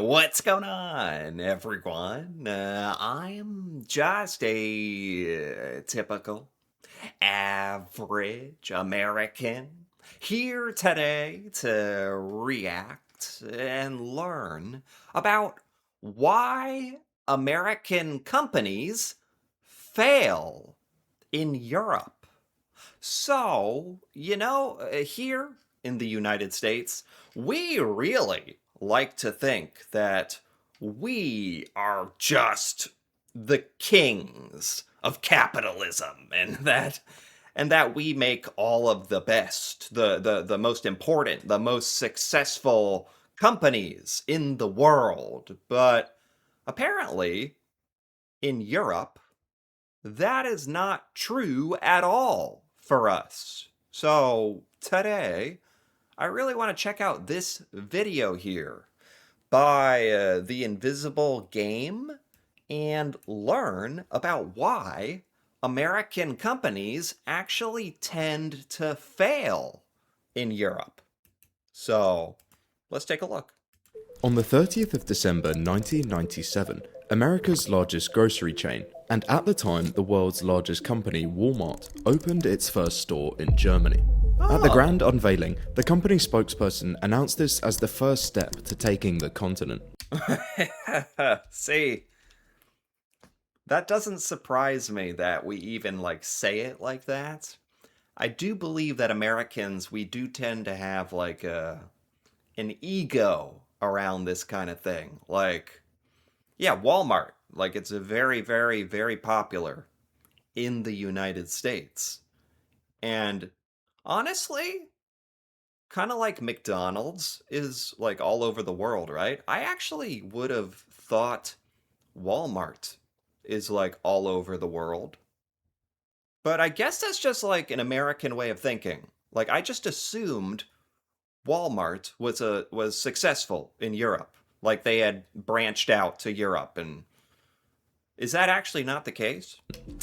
What's going on, everyone? I'm just a typical, average American here today to react and learn about why American companies fail in Europe. So, here in the United States, we really like to think that we are just the kings of capitalism and that we make all of the best, the most important, the most successful companies in the world. But apparently in Europe, that is not true at all for us. So today, I really want to check out this video here by The Invisible Game and learn about why American companies actually tend to fail in Europe. So let's take a look. On the 30th of December 1997, America's largest grocery chain, and at the time the world's largest company, Walmart, opened its first store in Germany. At the grand Oh, unveiling, the company spokesperson announced this as the first step to taking the continent. see, that doesn't surprise me that we even like say it like that. I do believe that Americans, we do tend to have like an ego around this kind of thing. Like, yeah, Walmart, like it's a very, very, very popular in the United States. And honestly, kind of like McDonald's is like all over the world, right? I actually would have thought Walmart is like all over the world. But I guess that's just like an American way of thinking. Like I just assumed Walmart was successful in Europe. Like they had branched out to Europe, and is that actually not the case?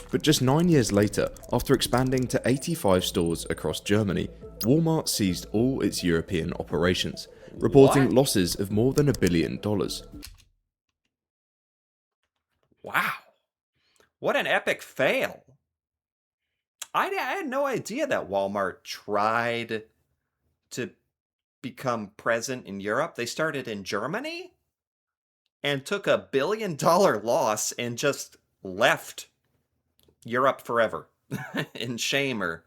But just 9 years later, after expanding to 85 stores across Germany, Walmart seized all its European operations, reporting What? losses of more than $1 billion. Wow. What an epic fail. I had no idea that Walmart tried to become present in Europe. They started in Germany and took $1 billion loss and just left Europe forever in shame or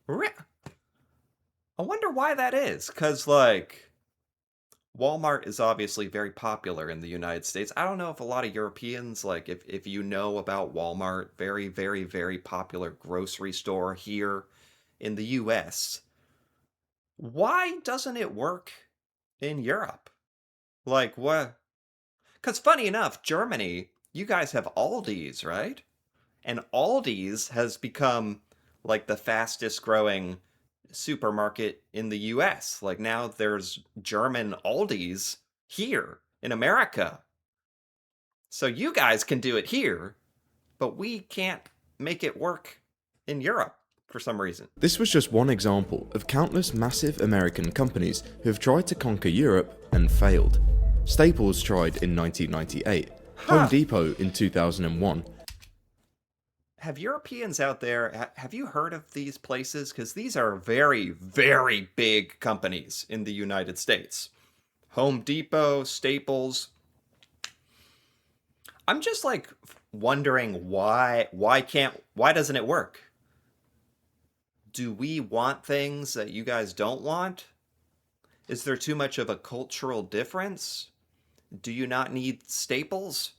I wonder why that is. Cause like Walmart is obviously very popular in the United States. I don't know if a lot of Europeans like if you know about Walmart, very, very, very popular grocery store here in the US. Why doesn't it work in Europe? Like what? Because funny enough, Germany, you guys have Aldi's, right? And Aldi's has become like the fastest growing supermarket in the US. Like now there's German Aldi's here in America. So you guys can do it here, but we can't make it work in Europe for some reason. This was just one example of countless massive American companies who have tried to conquer Europe and failed. Staples tried in 1998, Home Huh. Depot in 2001. Have Europeans out there, have you heard of these places? Because these are very, very big companies in the United States. Home Depot, Staples. I'm just like wondering why doesn't it work? Do we want things that you guys don't want? Is there too much of a cultural difference? Do you not need staples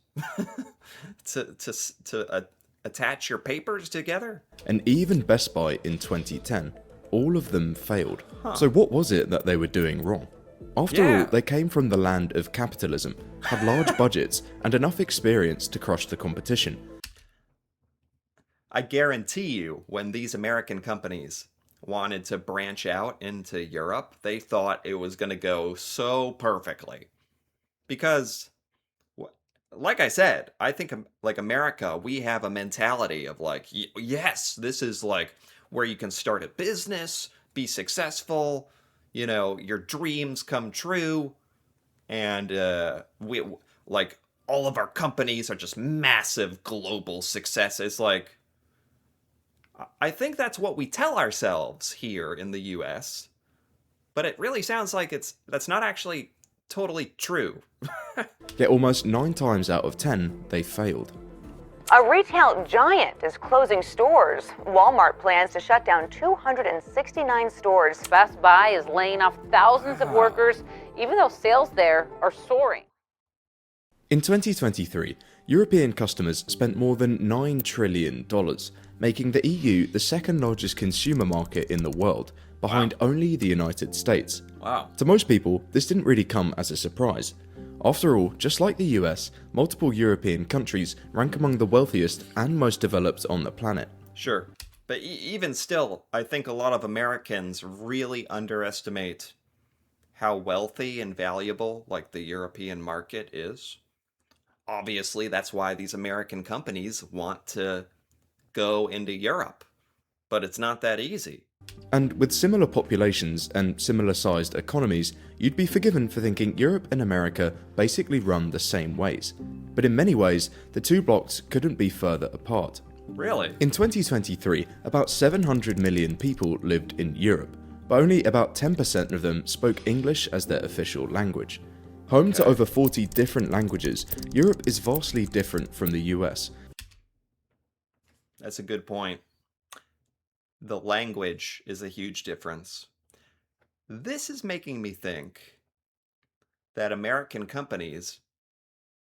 to attach your papers together? And even Best Buy in 2010. All of them failed. Huh. So what was it that they were doing wrong? After all, Yeah. they came from the land of capitalism, had large budgets, and enough experience to crush the competition. I guarantee you, when these American companies wanted to branch out into Europe, they thought it was going to go so perfectly. Because, like I said, I think like America, we have a mentality of like, yes, this is like where you can start a business, be successful, your dreams come true. and we like all of our companies are just massive global successes. Like, I think that's what we tell ourselves here in the US, but it really sounds like that's not actually totally true. Yet almost 9 times out of 10, they failed. A retail giant is closing stores. Walmart plans to shut down 269 stores. Best Buy is laying off thousands of workers, even though sales there are soaring. In 2023, European customers spent more than $9 trillion, making the EU the second largest consumer market in the world, behind only the United States. Wow. To most people, this didn't really come as a surprise. After all, just like the US, multiple European countries rank among the wealthiest and most developed on the planet. Sure. But even still, I think a lot of Americans really underestimate how wealthy and valuable like the European market is. Obviously, that's why these American companies want to go into Europe. But it's not that easy. And with similar populations and similar sized economies, you'd be forgiven for thinking Europe and America basically run the same ways. But in many ways, the two blocks couldn't be further apart. Really? In 2023, about 700 million people lived in Europe, but only about 10% of them spoke English as their official language. Home to over 40 different languages, Europe is vastly different from the US. That's a good point. The language is a huge difference. This is making me think that American companies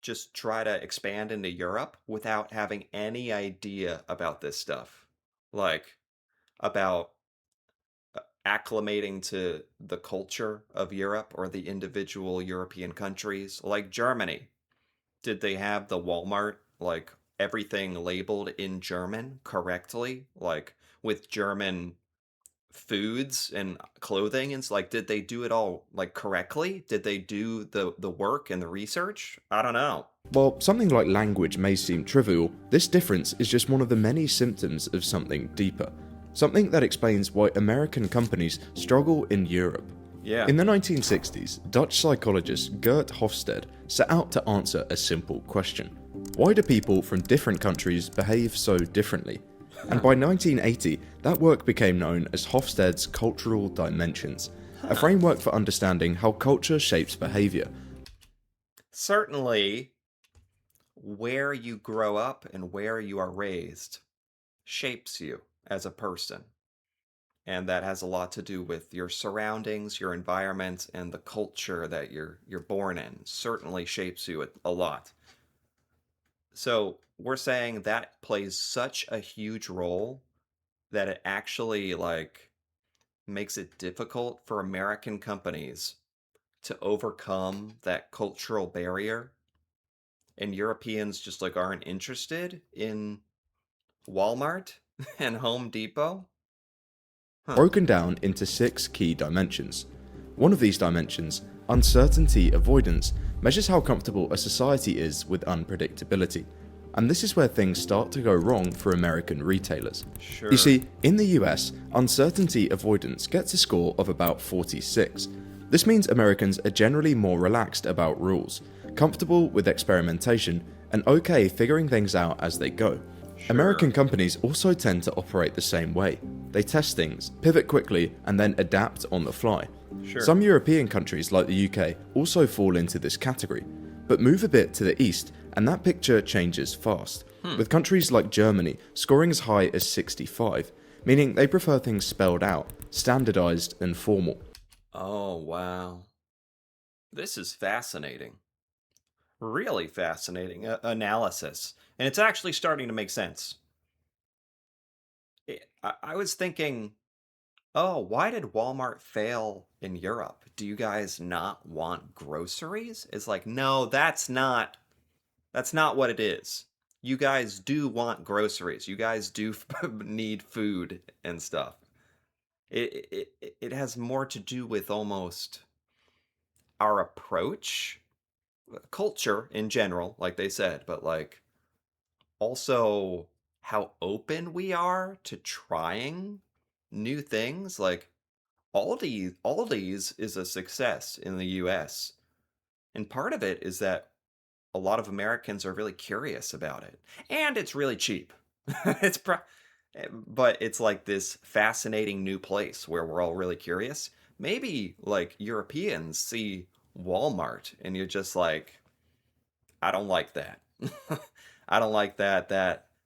just try to expand into Europe without having any idea about this stuff. Like, about acclimating to the culture of Europe or the individual European countries. Like Germany. Did they have the Walmart, like, everything labeled in German correctly? Like, with German foods and clothing, and like, did they do it all like correctly? Did they do the work and the research? I don't know. While something like language may seem trivial, this difference is just one of the many symptoms of something deeper. Something that explains why American companies struggle in Europe. Yeah. In the 1960s, Dutch psychologist Geert Hofstede set out to answer a simple question. Why do people from different countries behave so differently? And by 1980, that work became known as Hofstede's Cultural Dimensions, a framework for understanding how culture shapes behavior. Certainly, where you grow up and where you are raised shapes you as a person. And that has a lot to do with your surroundings, your environment, and the culture that you're born in. Certainly shapes you a lot. So we're saying that plays such a huge role that it actually like makes it difficult for American companies to overcome that cultural barrier, and Europeans just like aren't interested in Walmart and Home Depot. Huh. Broken down into 6 key dimensions. One of these dimensions, uncertainty avoidance, measures how comfortable a society is with unpredictability. And this is where things start to go wrong for American retailers. Sure. You see, in the US, uncertainty avoidance gets a score of about 46. This means Americans are generally more relaxed about rules, comfortable with experimentation, and okay figuring things out as they go. American companies also tend to operate the same way. They test things, pivot quickly, and then adapt on the fly. Sure. Some European countries like the UK also fall into this category, but move a bit to the east and that picture changes fast, with countries like Germany scoring as high as 65, meaning they prefer things spelled out, standardized and formal. Oh, wow. This is fascinating. Really fascinating analysis. And it's actually starting to make sense. I was thinking, oh, why did Walmart fail in Europe? Do you guys not want groceries? It's like, no, that's not what it is. You guys do want groceries. You guys do need food and stuff. It has more to do with almost our approach, culture in general, like they said, but like also how open we are to trying new things. Like Aldi's is a success in the US. And part of it is that a lot of Americans are really curious about it. And it's really cheap. it's pro- but it's like this fascinating new place where we're all really curious. Maybe like Europeans see Walmart and you're just like, I don't like that. I don't like that.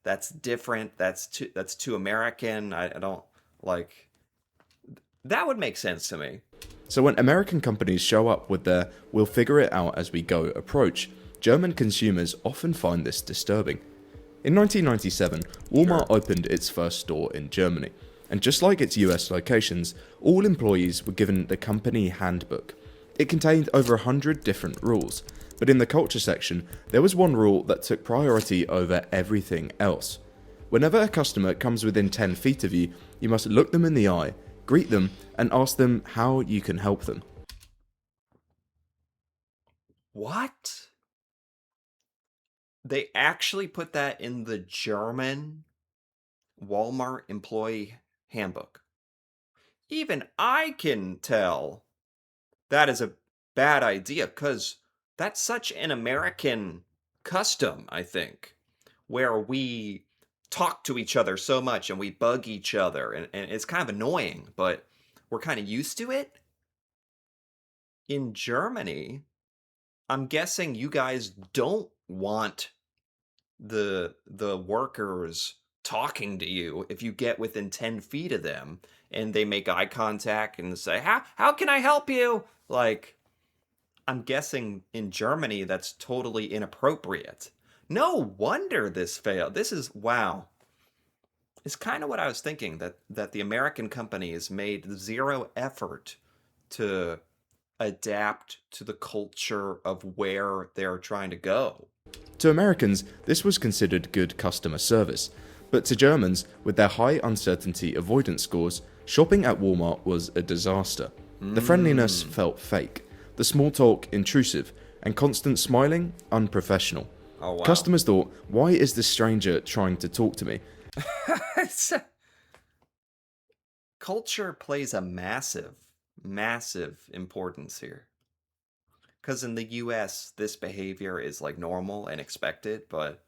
That's different. That's too American. I don't like that would make sense to me. So when American companies show up with their "we'll figure it out as we go" approach, German consumers often find this disturbing. In 1997, Walmart opened its first store in Germany, and just like its US locations, all employees were given the company handbook. It contained over 100 different rules, but in the culture section, there was one rule that took priority over everything else. Whenever a customer comes within 10 feet of you, you must look them in the eye, greet them, and ask them how you can help them. What? They actually put that in the German Walmart employee handbook. Even I can tell that is a bad idea because that's such an American custom, I think, where we talk to each other so much and we bug each other, and it's kind of annoying, but we're kind of used to it. In Germany, I'm guessing you guys don't want the workers talking to you if you get within 10 feet of them and they make eye contact and say, how can I help you? Like, I'm guessing in Germany that's totally inappropriate. No wonder this failed. This is wow. It's kind of what I was thinking, that the American companies made zero effort to adapt to the culture of where they're trying to go. To Americans, this was considered good customer service, but to Germans, with their high uncertainty avoidance scores, shopping at Walmart was a disaster. The friendliness felt fake, the small talk intrusive, and constant smiling unprofessional. Oh wow. Customers thought, why is this stranger trying to talk to me? Culture plays a massive, massive importance here. Because in the US, this behavior is like normal and expected, but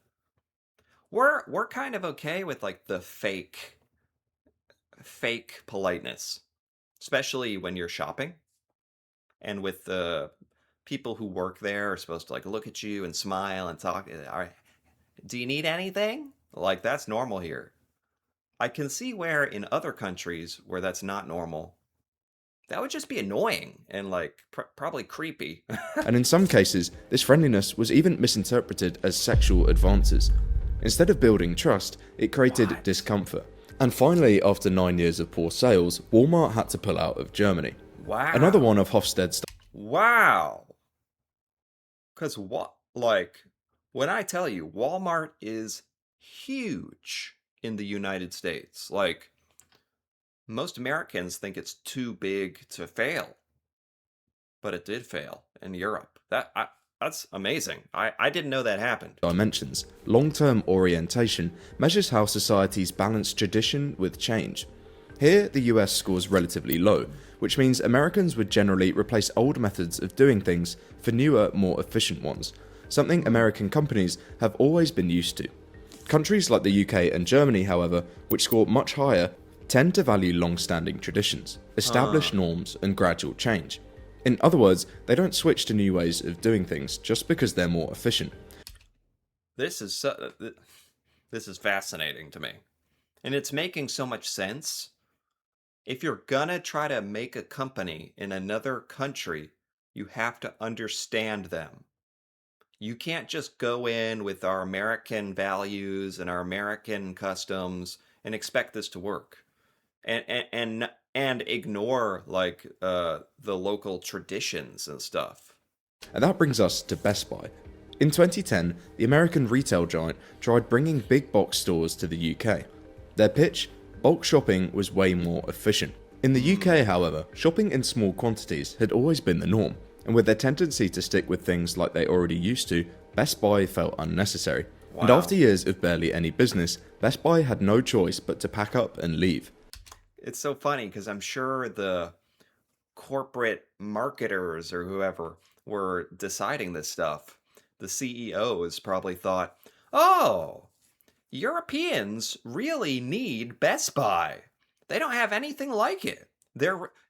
we're kind of okay with like the fake politeness, especially when you're shopping and with the people who work there are supposed to like look at you and smile and talk. All right, do you need anything? Like that's normal here. I can see where in other countries where that's not normal, that would just be annoying and like probably creepy. And in some cases, this friendliness was even misinterpreted as sexual advances. Instead of building trust, it created What? discomfort. And finally, after 9 years of poor sales, Walmart had to pull out of Germany. Wow. Another one of Hofstede's Wow. Because what, like, when I tell you, Walmart is huge in the United States. Like, most Americans think it's too big to fail, but it did fail in Europe. That's amazing. I didn't know that happened. dimensions, long-term orientation measures how societies balance tradition with change. Here, the US scores relatively low, which means Americans would generally replace old methods of doing things for newer, more efficient ones, something American companies have always been used to. Countries like the UK and Germany, however, which score much higher, tend to value long-standing traditions, established norms, and gradual change. In other words, they don't switch to new ways of doing things just because they're more efficient. This is this is fascinating to me. And it's making so much sense. If you're gonna try to make a company in another country, you have to understand them. You can't just go in with our American values and our American customs and expect this to work. And ignore like the local traditions and stuff. And that brings us to Best Buy. In 2010, the American retail giant tried bringing big box stores to the UK. Their pitch? Bulk shopping was way more efficient. In the UK, however, shopping in small quantities had always been the norm, and with their tendency to stick with things like they already used to, Best Buy felt unnecessary. And Wow. after years of barely any business, Best Buy had no choice but to pack up and leave. It's so funny because I'm sure the corporate marketers or whoever were deciding this stuff, the CEOs probably thought, oh, Europeans really need Best Buy. They don't have anything like it.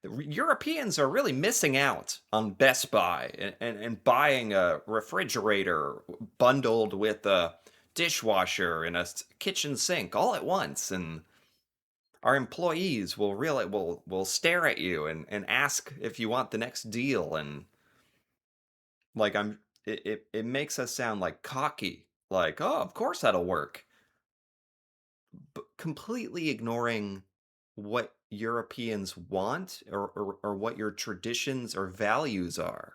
Europeans are really missing out on Best Buy and buying a refrigerator bundled with a dishwasher and a kitchen sink all at once. And our employees will stare at you and ask if you want the next deal. And like it makes us sound like cocky, like, oh, of course that'll work, but completely ignoring what Europeans want, or what your traditions or values are.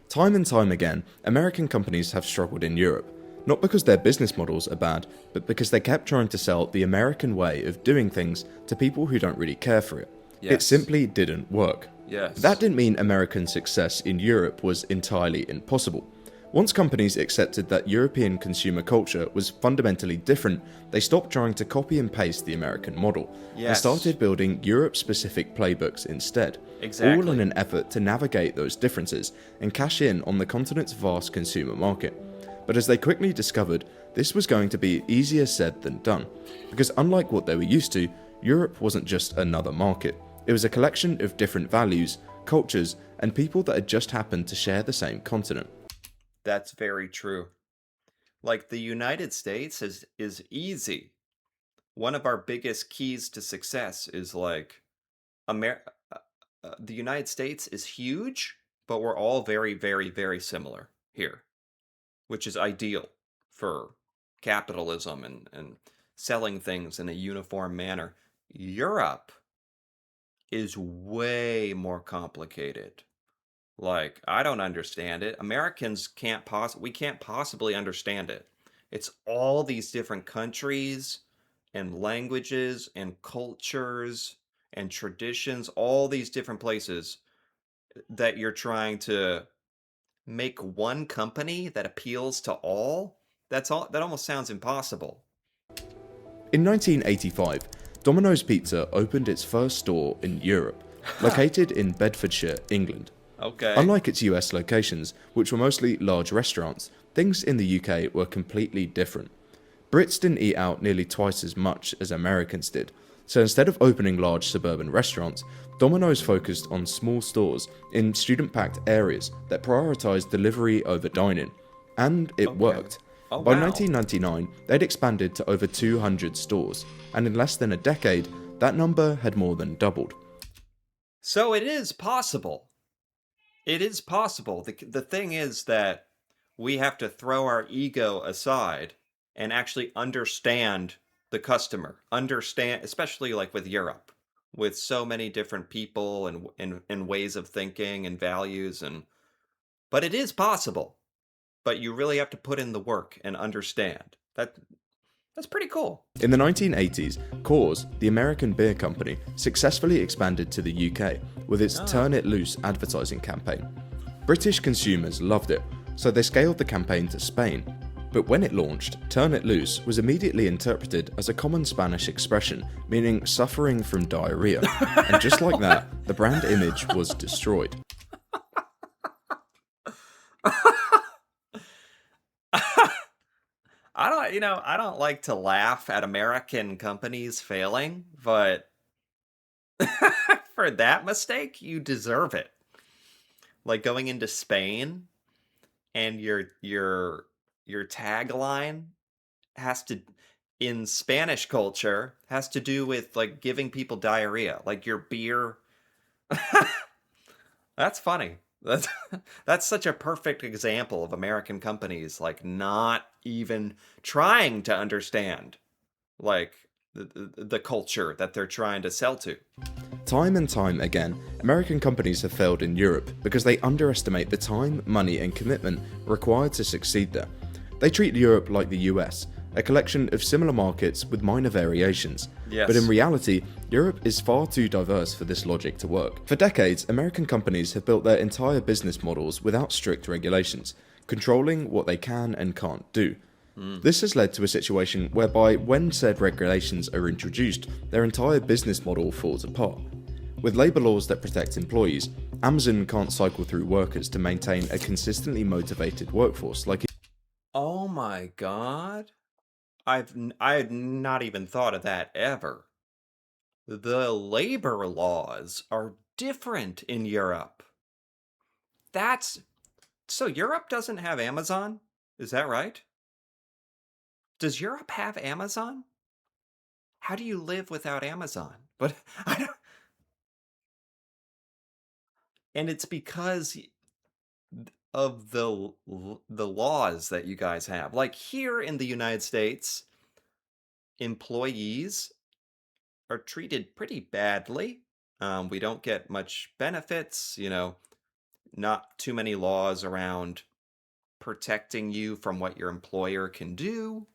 Time and time again, American companies have struggled in Europe, not because their business models are bad, but because they kept trying to sell the American way of doing things to people who don't really care for it. It Yes. simply didn't work. Yes. That didn't mean American success in Europe was entirely impossible. Once companies accepted that European consumer culture was fundamentally different, they stopped trying to copy and paste the American model and Yes. started building Europe-specific playbooks instead, all Exactly. in an effort to navigate those differences and cash in on the continent's vast consumer market. But as they quickly discovered, this was going to be easier said than done, because unlike what they were used to, Europe wasn't just another market. It was a collection of different values, cultures, and people that had just happened to share the same continent. That's very true. Like the United States is easy. One of our biggest keys to success is like Amer the United States is huge, but we're all very, very, very similar here, which is ideal for capitalism and selling things in a uniform manner. Europe is way more complicated. Like, I don't understand it. Americans we can't possibly understand it. It's all these different countries and languages and cultures and traditions, all these different places that you're trying to make one company that appeals to all. That almost sounds impossible. In 1985, Domino's Pizza opened its first store in Europe, located in Bedfordshire, England. Okay. Unlike its US locations, which were mostly large restaurants, things in the UK were completely different. Brits didn't eat out nearly twice as much as Americans did, so instead of opening large suburban restaurants, Domino's focused on small stores in student-packed areas that prioritized delivery over dining. And it Okay. worked. Oh, By wow. 1999, they'd expanded to over 200 stores, and in less than a decade, that number had more than doubled. So it is possible. It is possible. The thing is that we have to throw our ego aside and actually understand the customer. Understand, especially like with Europe, with so many different people and ways of thinking and values, but it is possible. But you really have to put in the work and understand. That's pretty cool. In the 1980s, Coors, the American beer company, successfully expanded to the UK with its Turn It Loose advertising campaign. British consumers loved it, so they scaled the campaign to Spain. But when it launched, Turn It Loose was immediately interpreted as a common Spanish expression meaning suffering from diarrhea. And just like that, the brand image was destroyed. I don't like to laugh at American companies failing, but for that mistake, you deserve it. Like going into Spain and your tagline has to, in Spanish culture, has to do with like giving people diarrhea, like your beer. That's funny. That's that's such a perfect example of American companies like not even trying to understand like the culture that they're trying to sell to. Time and time again, American companies have failed in Europe because they underestimate the time, money, and commitment required to succeed there. They treat Europe like the US, a collection of similar markets with minor variations. Yes. But in reality, Europe is far too diverse for this logic to work. For decades, American companies have built their entire business models without strict regulations, controlling what they can and can't do. This has led to a situation whereby when said regulations are introduced, their entire business model falls apart. With labour laws that protect employees, Amazon can't cycle through workers to maintain a consistently motivated workforce like Oh my God. I had not even thought of that ever. The labor laws are different in Europe. That's so Europe doesn't have Amazon? Is that right? Does Europe have Amazon? How do you live without Amazon? But I don't, and it's because of the laws that you guys have. Like here in the United States, employees are treated pretty badly. We don't get much benefits, not too many laws around protecting you from what your employer can do.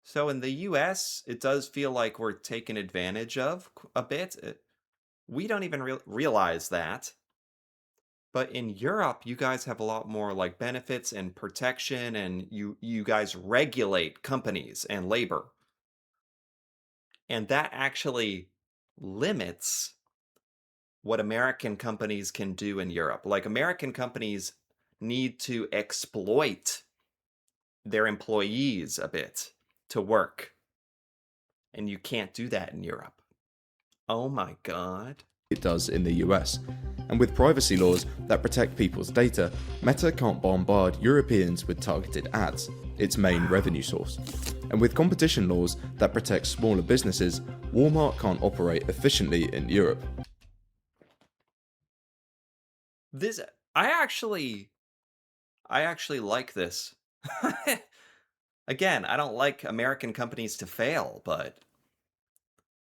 So in the US, it does feel like we're taken advantage of a bit. We don't even realize that. But in Europe, you guys have a lot more like benefits and protection, and you guys regulate companies and labor. And that actually limits what American companies can do in Europe. Like American companies need to exploit their employees a bit to work. And you can't do that in Europe. Oh my God. it does in the US. And with privacy laws that protect people's data, Meta can't bombard Europeans with targeted ads, its main revenue source. And with competition laws that protect smaller businesses, Walmart can't operate efficiently in Europe. This I actually like this. Again, I don't like American companies to fail, but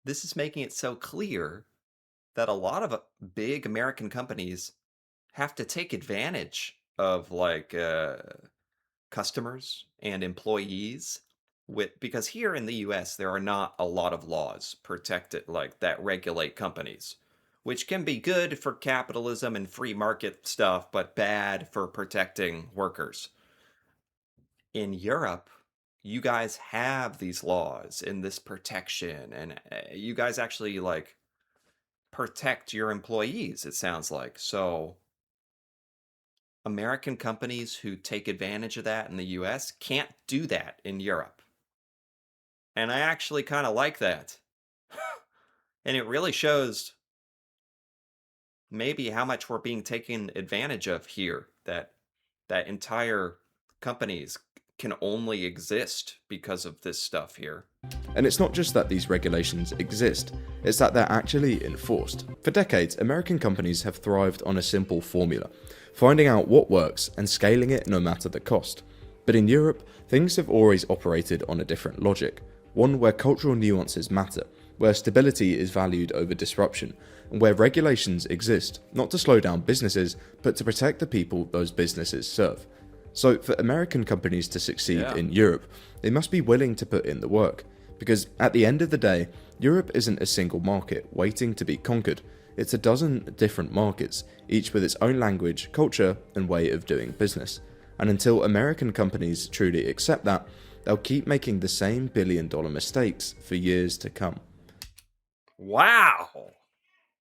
this is making it so clear that a lot of big American companies have to take advantage of like customers and employees with because here in the US there are not a lot of laws protected like that regulate companies, which can be good for capitalism and free market stuff but bad for protecting workers. In Europe, you guys have these laws and this protection and you guys actually like protect your employees, it sounds like. So American companies who take advantage of that in the US can't do that in Europe. And I actually kind of like that. And it really shows maybe how much we're being taken advantage of here, that entire companies can only exist because of this stuff here. And it's not just that these regulations exist, it's that they're actually enforced. For decades, American companies have thrived on a simple formula, finding out what works and scaling it no matter the cost. But in Europe, things have always operated on a different logic, one where cultural nuances matter, where stability is valued over disruption, and where regulations exist, not to slow down businesses, but to protect the people those businesses serve. So for American companies to succeed in Europe, they must be willing to put in the work. Because at the end of the day, Europe isn't a single market waiting to be conquered. It's a dozen different markets, each with its own language, culture, and way of doing business. And until American companies truly accept that, they'll keep making the same billion-dollar mistakes for years to come. Wow.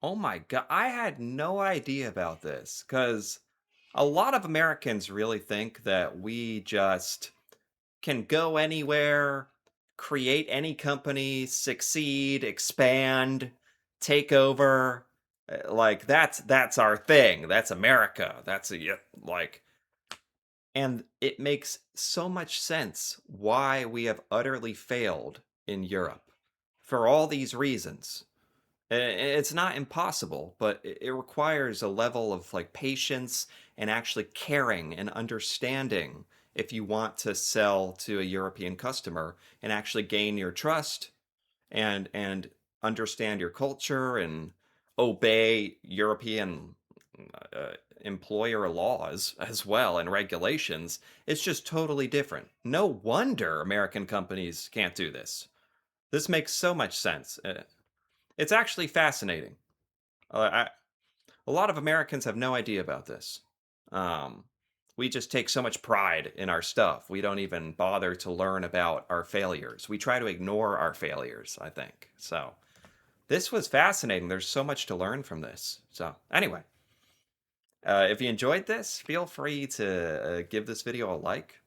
Oh my God. I had no idea about this because a lot of Americans really think that we just can go anywhere, create any company, succeed, expand, take over. Like that's our thing. That's America. That's like and it makes so much sense why we have utterly failed in Europe for all these reasons. It's not impossible, but it requires a level of like patience and actually caring and understanding if you want to sell to a European customer and actually gain your trust and understand your culture and obey European employer laws as well and regulations. It's just totally different. No wonder American companies can't do this. This makes so much sense. It's actually fascinating. A lot of Americans have no idea about this. We just take so much pride in our stuff. We don't even bother to learn about our failures. We try to ignore our failures, I think. So this was fascinating. There's so much to learn from this. So, anyway, if you enjoyed this, feel free to give this video a like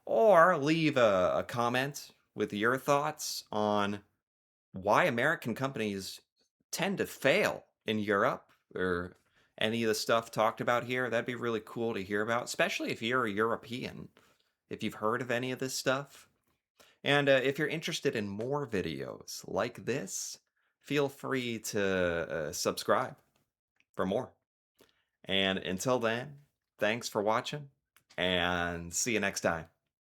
or leave a comment with your thoughts on why American companies tend to fail in Europe or any of the stuff talked about here. That'd be really cool to hear about, especially if you're a European, if you've heard of any of this stuff. And if you're interested in more videos like this, feel free to subscribe for more. And until then, thanks for watching and see you next time.